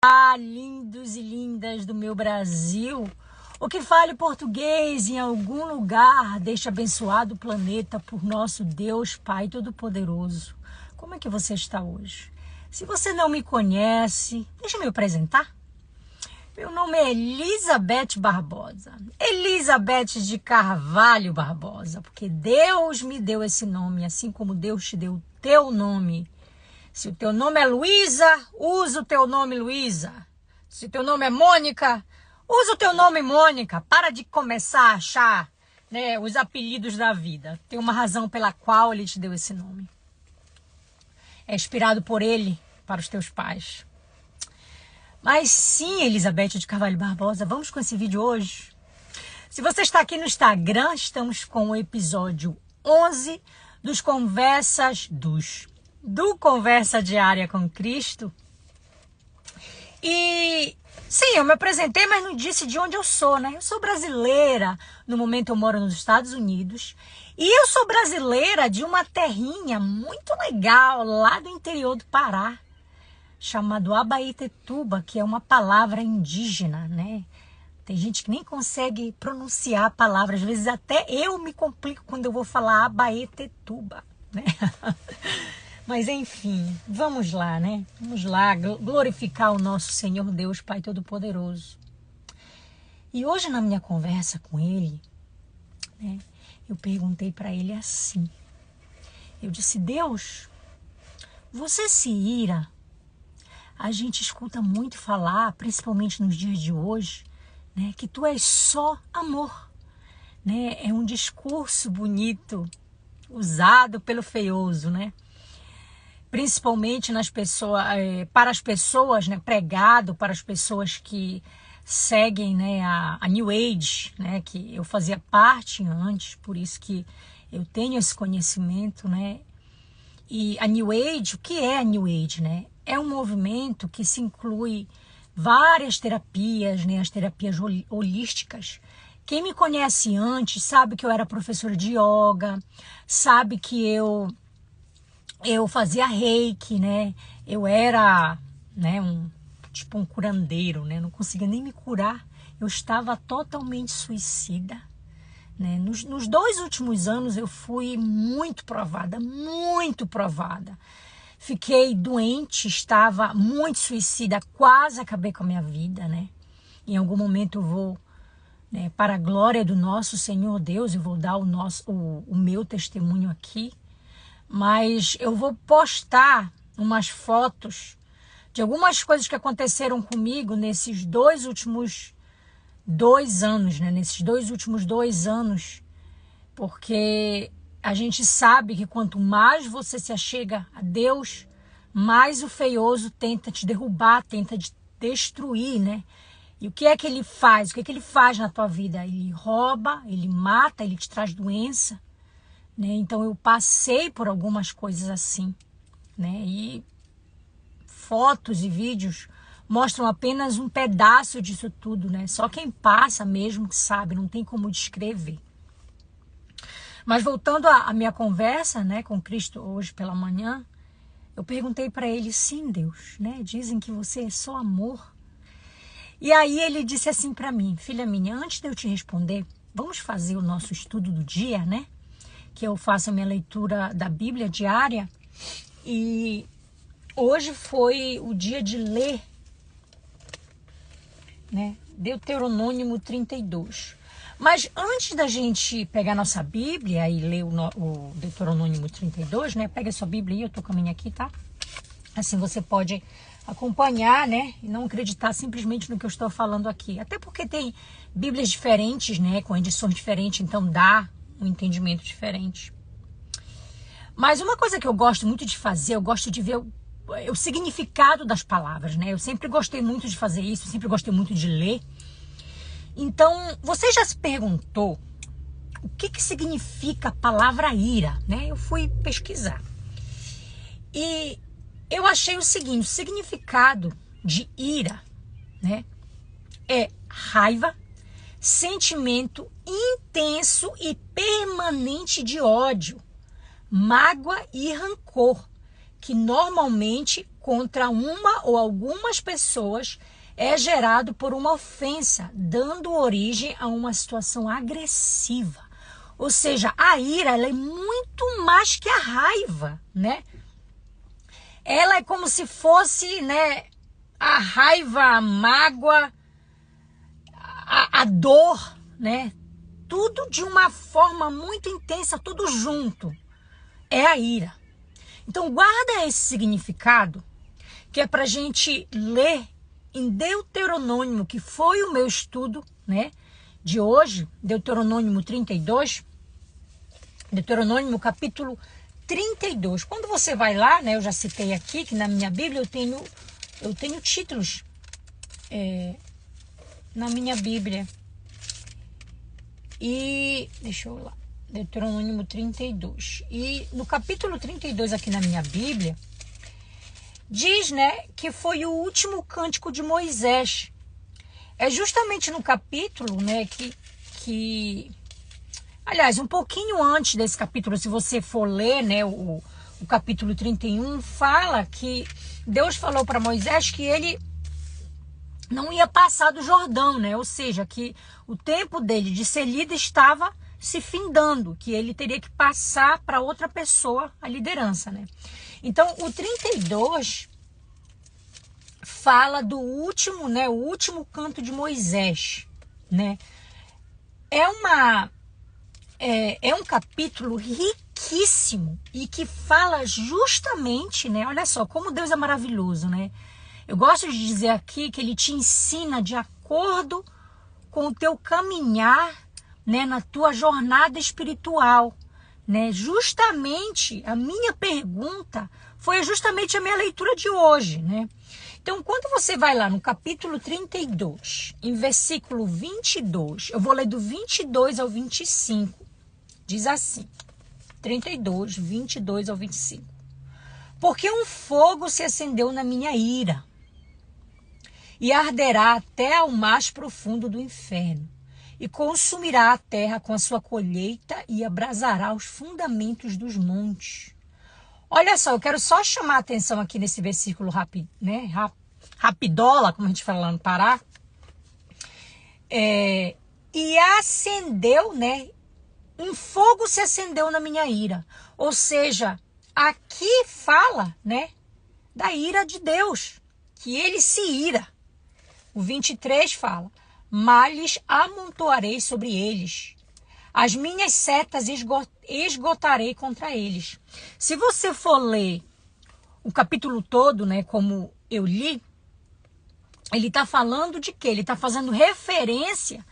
Olá, lindos e lindas do meu Brasil. O que fale português em algum lugar deste abençoado planeta por nosso Deus Pai Todo-Poderoso. Como é que você está hoje? Se você não me conhece, deixa eu me apresentar. Meu nome é Elizabeth Barbosa. Elizabeth de Carvalho Barbosa, porque Deus me deu esse nome, assim como Deus te deu o teu nome. Se o teu nome é Luísa, usa o teu nome Luísa. Se o teu nome é Mônica, usa o teu nome Mônica. Para de começar a achar, né, os apelidos da vida. Tem uma razão pela qual ele te deu esse nome. É inspirado por ele para os teus pais. Mas sim, Elizabeth de Carvalho Barbosa, vamos com esse vídeo hoje. Se você está aqui no Instagram, estamos com o episódio 11 do Conversa Diária com Cristo. E sim, eu me apresentei, mas não disse de onde eu sou, né? Eu sou brasileira, no momento eu moro nos Estados Unidos. E eu sou brasileira de uma terrinha muito legal, lá do interior do Pará, chamado Abaetetuba, que é uma palavra indígena, né? Tem gente que nem consegue pronunciar a palavra, às vezes até eu me complico quando eu vou falar Abaetetuba, né? Mas enfim, vamos lá, né? Vamos lá glorificar o nosso Senhor Deus, Pai Todo-Poderoso. E hoje na minha conversa com ele, né, eu perguntei para ele assim. Eu disse: Deus, você se ira? A gente escuta muito falar, principalmente nos dias de hoje, né, que tu és só amor, né? É um discurso bonito usado pelo feioso, né? Principalmente nas pessoas, para as pessoas, né, pregado para as pessoas que seguem, né, a New Age, né, que eu fazia parte antes, por isso que eu tenho esse conhecimento, né? E a New Age, o que é a New Age, né? É um movimento que se inclui várias terapias, né, as terapias holísticas. Quem me conhece antes sabe que eu era professora de yoga, sabe que eu fazia reiki, né? Eu era, né, um curandeiro, né? Não conseguia nem me curar. Eu estava totalmente suicida, né? Nos 2 últimos anos eu fui muito provada, muito provada. Fiquei doente, estava muito suicida, quase acabei com a minha vida, né? Em algum momento eu vou, né, para a glória do nosso Senhor Deus, eu vou dar o meu testemunho aqui. Mas eu vou postar umas fotos de algumas coisas que aconteceram comigo nesses 2 últimos 2 anos, né? Nesses 2 últimos 2 anos, porque a gente sabe que quanto mais você se achega a Deus, mais o feioso tenta te derrubar, tenta te destruir, né? E o que é que ele faz? O que é que ele faz na tua vida? Ele rouba, ele mata, ele te traz doença. Né? Então eu passei por algumas coisas assim, né? E fotos e vídeos mostram apenas um pedaço disso tudo, né? Só quem passa mesmo que sabe, não tem como descrever. Mas voltando à minha conversa, né, com Cristo hoje pela manhã, eu perguntei para ele: sim, Deus, né? Dizem que você é só amor. E aí ele disse assim para mim: filha minha, antes de eu te responder, vamos fazer o nosso estudo do dia, né? Que eu faço a minha leitura da Bíblia diária, e hoje foi o dia de ler, né, Deuteronômio 32. Mas antes da gente pegar nossa Bíblia e ler o Deuteronômio 32, né, pega a sua Bíblia aí, eu tô com a minha aqui, tá? Assim você pode acompanhar, né, e não acreditar simplesmente no que eu estou falando aqui. Até porque tem Bíblias diferentes, né, com edições diferentes, então dá um entendimento diferente. Mas uma coisa que eu gosto muito de fazer, eu gosto de ver o significado das palavras, né? Eu sempre gostei muito de fazer isso, sempre gostei muito de ler. Então, você já se perguntou o que significa a palavra ira, né? Eu fui pesquisar. E eu achei o seguinte: o significado de ira, né, é raiva, sentimento intenso e permanente de ódio, mágoa e rancor, que normalmente contra uma ou algumas pessoas é gerado por uma ofensa, dando origem a uma situação agressiva. Ou seja, a ira ela é muito mais que a raiva, né? Ela é como se fosse, né, a raiva, a mágoa, a dor, né? Tudo de uma forma muito intensa, tudo junto. É a ira. Então guarda esse significado, que é para a gente ler em Deuteronômio, que foi o meu estudo, né, de hoje, Deuteronômio 32, Deuteronômio capítulo 32. Quando você vai lá, né, eu já citei aqui que na minha Bíblia eu tenho títulos na minha Bíblia. E deixa eu lá, Deuteronômio 32. E no capítulo 32 aqui na minha Bíblia diz, né, que foi o último cântico de Moisés. É justamente no capítulo, né, aliás, um pouquinho antes desse capítulo, se você for ler, né, o capítulo 31, fala que Deus falou para Moisés que ele não ia passar do Jordão, né? Ou seja, que o tempo dele de ser líder estava se findando, que ele teria que passar para outra pessoa a liderança, né? Então, o 32 fala do último, né, o último canto de Moisés, né? É um capítulo riquíssimo e que fala justamente, né? Olha só como Deus é maravilhoso, né? Eu gosto de dizer aqui que ele te ensina de acordo com o teu caminhar, né, na tua jornada espiritual, né? Justamente a minha pergunta foi justamente a minha leitura de hoje, né? Então, quando você vai lá no capítulo 32, em versículo 22, eu vou ler do 22 ao 25, diz assim, 32, 22 ao 25. Porque um fogo se acendeu na minha ira, e arderá até ao mais profundo do inferno, e consumirá a terra com a sua colheita, e abrasará os fundamentos dos montes. Olha só, eu quero só chamar a atenção aqui nesse versículo rapidola, como a gente fala lá no Pará. E acendeu, né? Um fogo se acendeu na minha ira. Ou seja, aqui fala, né, da ira de Deus, que ele se ira. O 23 fala, males amontoarei sobre eles, as minhas setas esgotarei contra eles. Se você for ler o capítulo todo, né, como eu li, ele está falando de quê? Ele está fazendo referência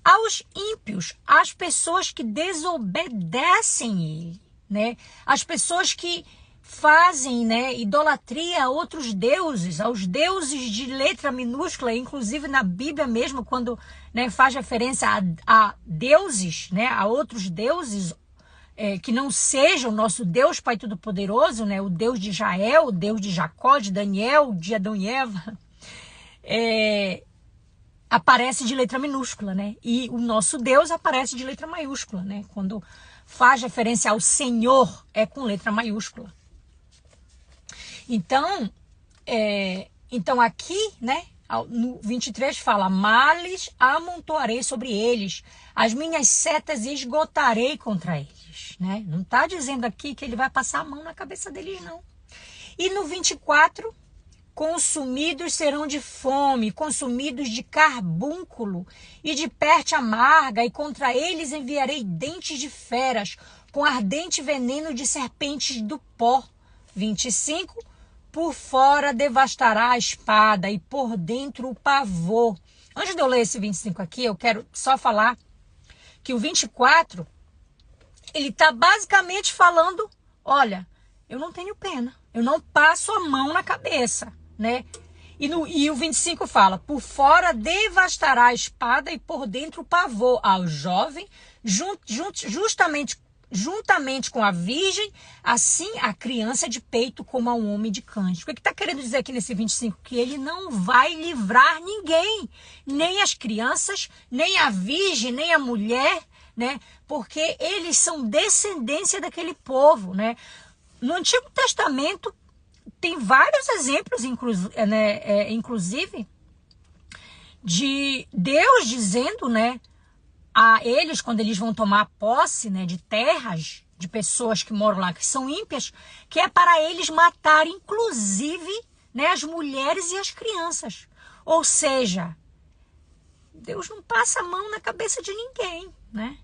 aos ímpios, às pessoas que desobedecem ele, né? As pessoas que fazem, né, idolatria a outros deuses, aos deuses de letra minúscula, inclusive na Bíblia mesmo, quando, né, faz referência a deuses, né, a outros deuses que não sejam o nosso Deus Pai Todo-Poderoso, né, o Deus de Israel, o Deus de Jacó, de Daniel, de Adão e Eva, aparece de letra minúscula, né? E o nosso Deus aparece de letra maiúscula, né? Quando faz referência ao Senhor, é com letra maiúscula. Então aqui, né, no 23 fala, males amontoarei sobre eles, as minhas setas esgotarei contra eles, né? Não está dizendo aqui que ele vai passar a mão na cabeça deles, não. E no 24, consumidos serão de fome, consumidos de carbúnculo e de perte amarga, e contra eles enviarei dentes de feras, com ardente veneno de serpentes do pó. 25, por fora devastará a espada, e por dentro o pavor. Antes de eu ler esse 25 aqui, eu quero só falar que o 24, ele está basicamente falando, olha, eu não tenho pena, eu não passo a mão na cabeça, né? E o 25 fala, por fora devastará a espada, e por dentro o pavor ao jovem, juntamente com a virgem, assim a criança de peito como ao homem de cântico. O que está querendo dizer aqui nesse 25? Que ele não vai livrar ninguém, nem as crianças, nem a virgem, nem a mulher, né? Porque eles são descendência daquele povo, né? No Antigo Testamento, tem vários exemplos, inclusive, de Deus dizendo, né, a eles, quando eles vão tomar posse, né, de terras, de pessoas que moram lá, que são ímpias, que é para eles matarem, inclusive, né, as mulheres e as crianças. Ou seja, Deus não passa a mão na cabeça de ninguém, né?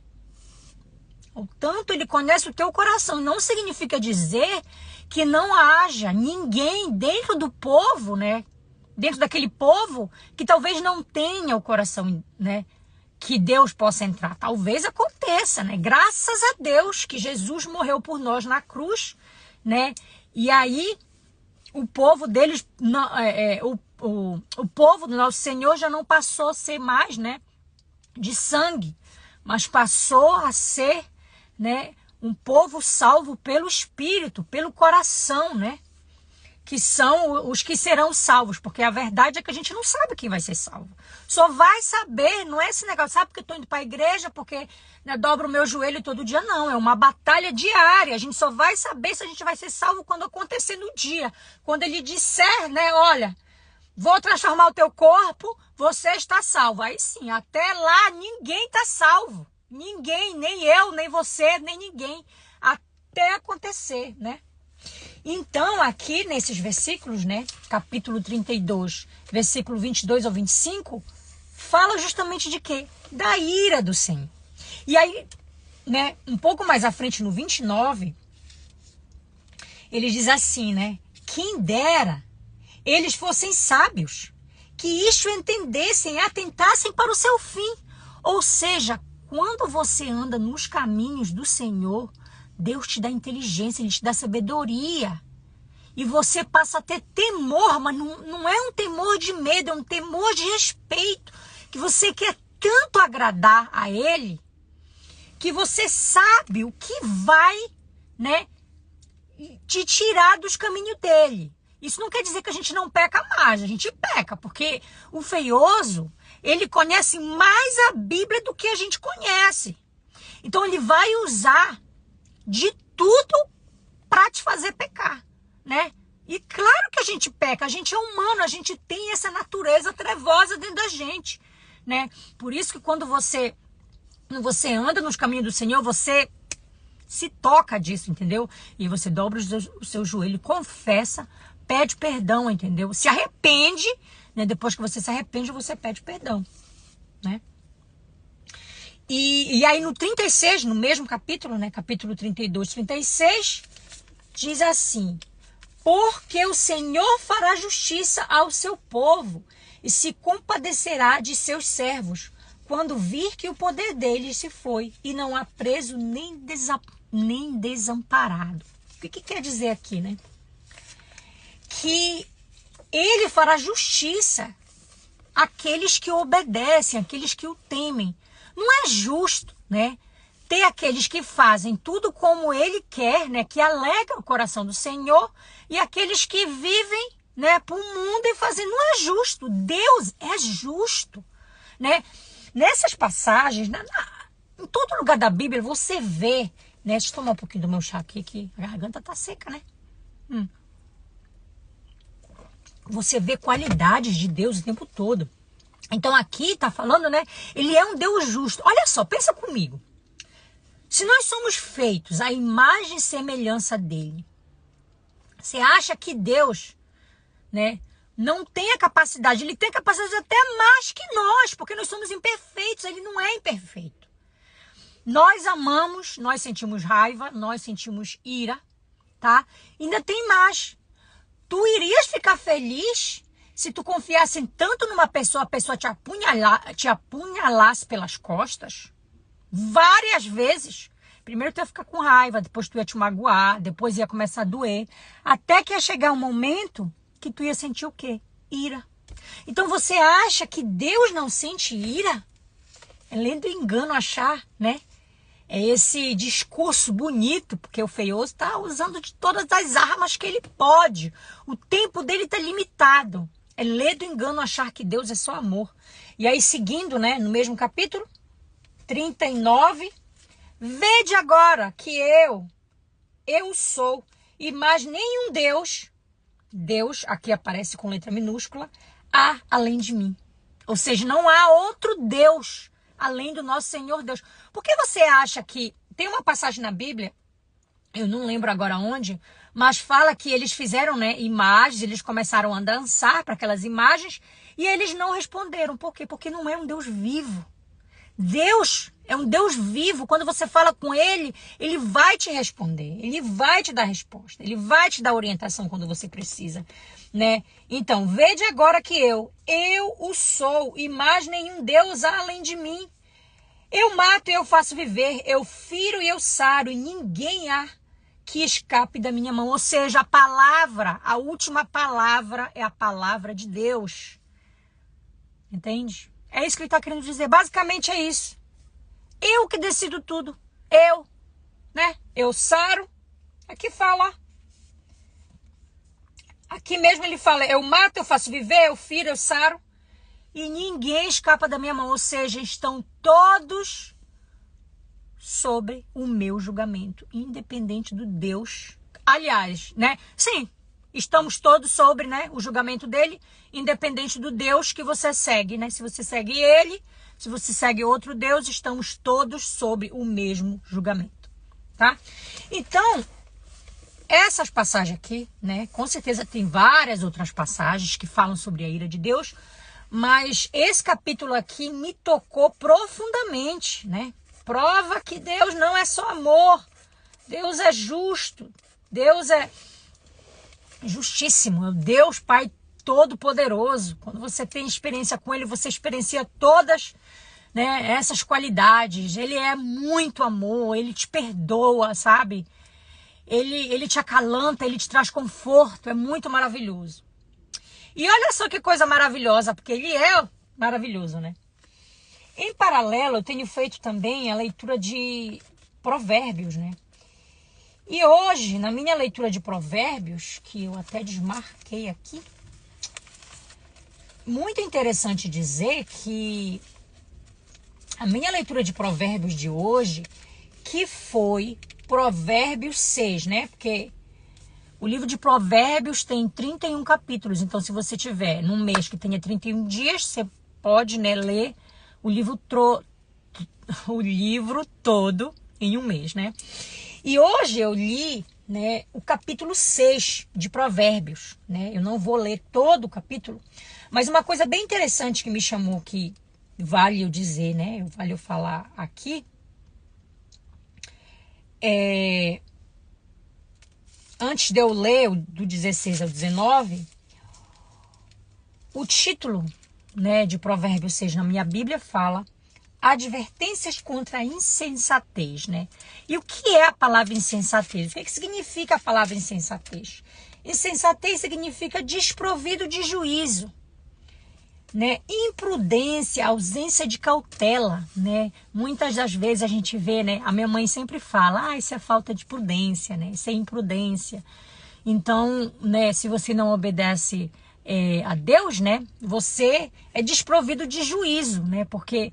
O tanto ele conhece o teu coração. Não significa dizer que não haja ninguém dentro do povo, né? Dentro daquele povo que talvez não tenha o coração, né? Que Deus possa entrar. Talvez aconteça, né? Graças a Deus que Jesus morreu por nós na cruz, né? E aí o povo deles, o povo do nosso Senhor já não passou a ser mais, né? De sangue, mas passou a ser, né, um povo salvo pelo Espírito, pelo coração, né? Que são os que serão salvos, porque a verdade é que a gente não sabe quem vai ser salvo. Só vai saber, não é esse negócio, sabe que eu estou indo para a igreja porque, né, dobro o meu joelho todo dia, não. É uma batalha diária. A gente só vai saber se a gente vai ser salvo quando acontecer no dia. Quando ele disser, né, olha, vou transformar o teu corpo, você está salvo. Aí sim, até lá ninguém está salvo. Ninguém, nem eu, nem você, nem ninguém. Até acontecer, né? Então, aqui nesses versículos, né? Capítulo 32, versículo 22 ao 25, fala justamente de quê? Da ira do Senhor. E aí, né? Um pouco mais à frente, no 29, ele diz assim, né? Quem dera eles fossem sábios, que isto entendessem e atentassem para o seu fim. Ou seja, quando você anda nos caminhos do Senhor, Deus te dá inteligência, Ele te dá sabedoria. E você passa a ter temor, mas não é um temor de medo, é um temor de respeito. Que você quer tanto agradar a Ele, que você sabe o que vai, né, te tirar dos caminhos dele. Isso não quer dizer que a gente não peca mais, a gente peca, porque o feioso, ele conhece mais a Bíblia do que a gente conhece. Então ele vai usar de tudo para te fazer pecar, né? E claro que a gente peca, a gente é humano, a gente tem essa natureza trevosa dentro da gente, né? Por isso que quando você anda nos caminhos do Senhor, você se toca disso, entendeu? E você dobra o seu joelho, confessa, pede perdão, entendeu? Se arrepende, né? Depois que você se arrepende, você pede perdão, né? E aí no 36, no mesmo capítulo, né? Capítulo 32, 36, diz assim: porque o Senhor fará justiça ao seu povo e se compadecerá de seus servos, quando vir que o poder deles se foi e não há preso nem desamparado. O que quer dizer aqui, né? Que ele fará justiça àqueles que obedecem, àqueles que o temem. Não é justo, né, ter aqueles que fazem tudo como ele quer, né, que alegram o coração do Senhor, e aqueles que vivem, né, para o mundo e fazem. Não é justo. Deus é justo, né? Nessas passagens, em todo lugar da Bíblia, você vê, né? Deixa eu tomar um pouquinho do meu chá aqui, que a garganta tá seca, né? Você vê qualidades de Deus o tempo todo. Então aqui tá falando, né? Ele é um Deus justo. Olha só, pensa comigo. Se nós somos feitos à imagem e semelhança dele, você acha que Deus, né, não tem a capacidade? Ele tem capacidade até mais que nós, porque nós somos imperfeitos. Ele não é imperfeito. Nós amamos, nós sentimos raiva, nós sentimos ira, tá? Ainda tem mais. Tu irias ficar feliz se tu confiasse tanto numa pessoa, a pessoa te apunhalasse pelas costas? Várias vezes. Primeiro tu ia ficar com raiva, depois tu ia te magoar, depois ia começar a doer. Até que ia chegar um momento que tu ia sentir o quê? Ira. Então você acha que Deus não sente ira? É lendo engano achar, né? É esse discurso bonito, porque o feioso está usando de todas as armas que ele pode. O tempo dele está limitado. É ler do engano achar que Deus é só amor. E aí seguindo, né, no mesmo capítulo, 39, vede agora que eu sou, e mais nenhum Deus, Deus, aqui aparece com letra minúscula, há além de mim. Ou seja, não há outro Deus além do nosso Senhor Deus. Por que você acha que... Tem uma passagem na Bíblia, eu não lembro agora onde, mas fala que eles fizeram, né, imagens, eles começaram a dançar para aquelas imagens e eles não responderam. Por quê? Porque não é um Deus vivo. Deus é um Deus vivo. Quando você fala com Ele, Ele vai te responder. Ele vai te dar resposta. Ele vai te dar orientação quando você precisa, né? Então, vede agora que eu o sou, e mais nenhum Deus há além de mim. Eu mato e eu faço viver, eu firo e eu saro, e ninguém há que escape da minha mão. Ou seja, a palavra, a última palavra é a palavra de Deus. Entende? É isso que ele está querendo dizer. Basicamente é isso. Eu que decido tudo. Eu, né? Eu saro. Aqui fala, ó. Aqui mesmo ele fala, eu mato, eu faço viver, eu firo, eu saro. E ninguém escapa da minha mão. Ou seja, estão todos sobre o meu julgamento. Independente do Deus. Aliás, né? Sim. Estamos todos sobre, né, o julgamento dele, independente do Deus que você segue, né? Se você segue ele, se você segue outro Deus, estamos todos sobre o mesmo julgamento, tá? Então, essas passagens aqui, né, com certeza tem várias outras passagens que falam sobre a ira de Deus, mas esse capítulo aqui me tocou profundamente, né? Prova que Deus não é só amor, Deus é justo, Deus é justíssimo, Deus Pai Todo-Poderoso. Quando você tem experiência com Ele, você experiencia todas, né, essas qualidades. Ele é muito amor, Ele te perdoa, sabe? Ele te acalanta, Ele te traz conforto, é muito maravilhoso. E olha só que coisa maravilhosa, porque Ele é maravilhoso, né? Em paralelo, eu tenho feito também a leitura de Provérbios, né? E hoje, na minha leitura de Provérbios, que eu até desmarquei aqui, muito interessante dizer que a minha leitura de Provérbios de hoje, que foi Provérbios 6, né? Porque o livro de Provérbios tem 31 capítulos, então se você tiver num mês que tenha 31 dias, você pode, né, ler o livro todo em um mês, né? E hoje eu li, né, o capítulo 6 de Provérbios, né? Eu não vou ler todo o capítulo, mas uma coisa bem interessante que me chamou, que vale eu dizer, né? Vale eu falar aqui, antes de eu ler do 16 ao 19, o título, né, de Provérbios 6 na minha Bíblia fala advertências contra a insensatez, né? E o que é a palavra insensatez? O que significa a palavra insensatez? Insensatez significa desprovido de juízo, né? Imprudência, ausência de cautela, né? Muitas das vezes a gente vê, né? A minha mãe sempre fala, isso é falta de prudência, né? Isso é imprudência. Então, né, se você não obedece a Deus, né? Você é desprovido de juízo, né? Porque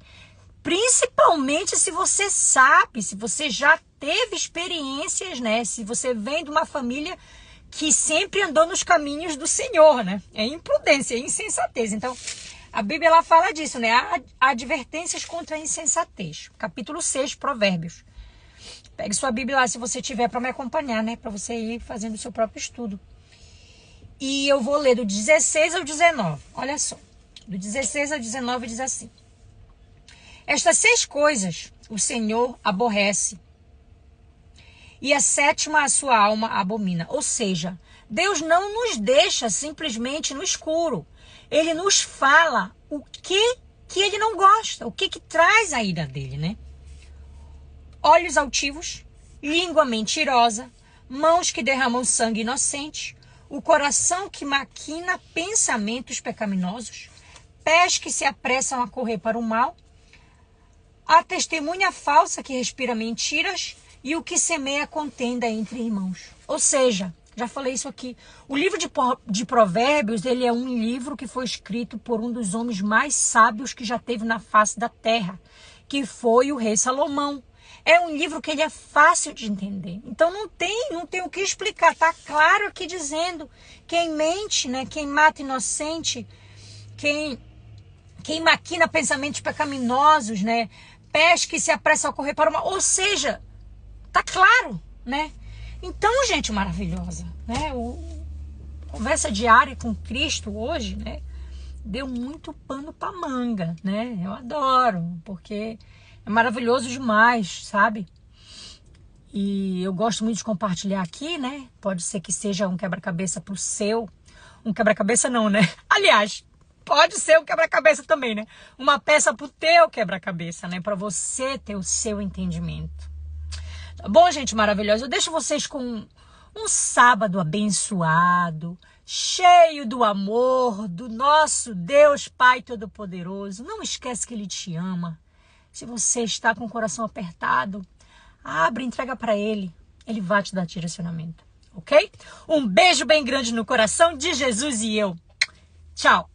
principalmente se você sabe, se você já teve experiências, né? Se você vem de uma família que sempre andou nos caminhos do Senhor, né? É imprudência, é insensatez. Então, a Bíblia ela fala disso, né? Advertências contra a insensatez. Capítulo 6, Provérbios. Pegue sua Bíblia lá se você tiver para me acompanhar, né? Para você ir fazendo o seu próprio estudo. E eu vou ler do 16 ao 19. Olha só. Do 16 ao 19 diz assim. Estas 6 coisas o Senhor aborrece, e a 7ª a sua alma abomina. Ou seja, Deus não nos deixa simplesmente no escuro. Ele nos fala o que ele não gosta, o que traz a ira dele, né? Olhos altivos, língua mentirosa, mãos que derramam sangue inocente, o coração que maquina pensamentos pecaminosos, pés que se apressam a correr para o mal, a testemunha falsa que respira mentiras e o que semeia contenda entre irmãos. Ou seja, já falei isso aqui, o livro de Provérbios, ele é um livro que foi escrito por um dos homens mais sábios que já teve na face da terra, que foi o rei Salomão. É um livro que ele é fácil de entender. Então não tem o que explicar. Tá claro aqui dizendo quem mente, né? Quem mata inocente, quem maquina pensamentos pecaminosos, né? Pesca e se apressa a correr para uma... Ou seja, tá claro, né? Então, gente maravilhosa, né? Conversa diária com Cristo hoje, né? Deu muito pano pra manga, né? Eu adoro, porque é maravilhoso demais, sabe? E eu gosto muito de compartilhar aqui, né? Pode ser que seja um quebra-cabeça pro seu. Um quebra-cabeça não, né? Aliás, pode ser um quebra-cabeça também, né? Uma peça pro teu quebra-cabeça, né? Para você ter o seu entendimento. Tá bom, gente maravilhosa? Eu deixo vocês com um sábado abençoado, cheio do amor do nosso Deus Pai Todo-Poderoso. Não esquece que Ele te ama. Se você está com o coração apertado, abre, entrega para Ele. Ele vai te dar direcionamento, ok? Um beijo bem grande no coração de Jesus e eu. Tchau!